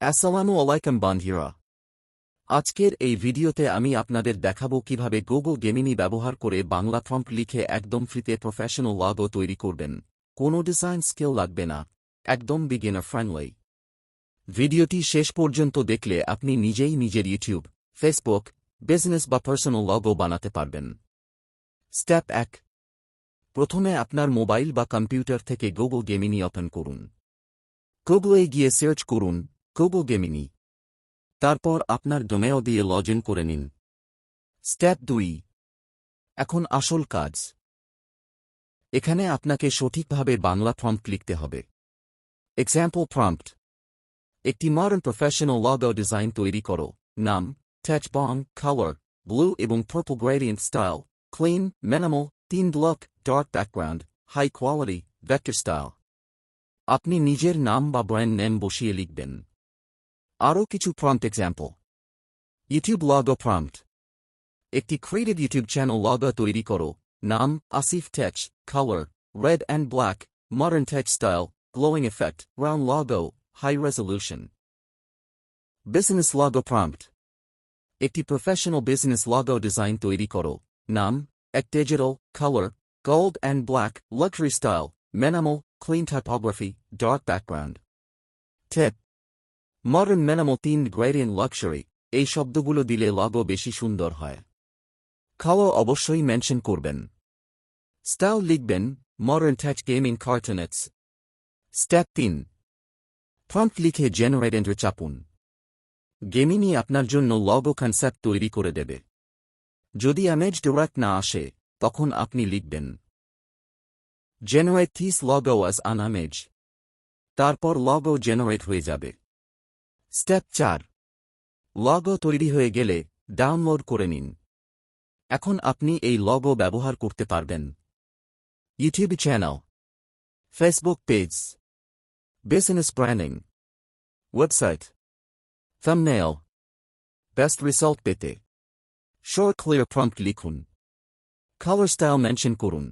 আসসালামু আলাইকুম বন্ধুরা। আজকের এই ভিডিওতে আমি আপনাদের দেখাবো কিভাবে গুগল গেমিনি ব্যবহার করে বাংলা প্রম্পট লিখে একদম ফ্রিতে প্রফেশনাল লগো তৈরি করবেন। কোনো ডিজাইন স্কিল লাগবে না, একদম বিগিনার ফ্রেন্ডলি। ভিডিওটি শেষ পর্যন্ত দেখলে আপনি নিজেই নিজের ইউটিউব, ফেসবুক, বিজনেস বা পার্সোনাল লগো বানাতে পারবেন। স্টেপ 1। প্রথমে আপনার মোবাইল বা কম্পিউটার থেকে গুগল গেমিনি ওপেন করুন। গুগলে গিয়ে সার্চ করুন গুগল গেমিনি। তারপর আপনার ডোমেইন দিয়ে লগ ইন করে নিন। স্টেপ 2। এখন আসল কাজ। এখানে আপনাকে সঠিকভাবে বাংলা প্রম্পট লিখতে হবে। এক্সাম্পল প্রম্পট: একটি মডার্ন প্রফেশনাল লগো ডিজাইন তৈরি করো। নাম: টেক্সট বং, কালার ব্লু এবং purple gradient, style clean, minimal, 3 block, dark background, high quality, vector style. আপনি নিজের নাম বা ব্র্যান্ড নেম বসিয়ে লিখবেন। আরও কিছু prompt example: YouTube logo prompt: একটি ক্রিয়েটিভ ইউটিউব চ্যানেল লগো তৈরি করো। নাম: Asif text, colour red and black, modern text style, glowing effect, round logo, high resolution. Business logo prompt: একটি প্রফেশনাল বিজনেস লগো ডিজাইন তৈরি করো। নাম: এক digital, colour gold and black, luxury style, minimal, clean typography, dark background. Tip: modern, minimal, 3 gradient, luxury এই শব্দগুলো দিলে logo বেশি সুন্দর হয়। কালার অবশ্যই মেনশন করবেন। স্টাইল লিখবেন মডার্ন টেক্সট, গেমিং, কার্টুনেটস। স্টেপ 3। প্রম্পট লিখে জেনারেট এন্টার চাপুন। গেমিনি আপনার জন্য লগো কনসেপ্ট তৈরি করে দেবে। যদি ইমেজ ডিরেক্ট না আসে, তখন আপনি লিখবেন generate this logo as an image. তারপর লগো জেনারেট হয়ে যাবে। স্টেপ 4। লগো তৈরি হয়ে গেলে ডাউনলোড করে নিন। এখন আপনি এই লগো ব্যবহার করতে পারবেন YouTube channel, Facebook page, business branding, website, thumbnail. Best result পেতে শর্ট ক্লিয়ার প্রম্পট লিখুন। কালার স্টাইল মেনশন করুন।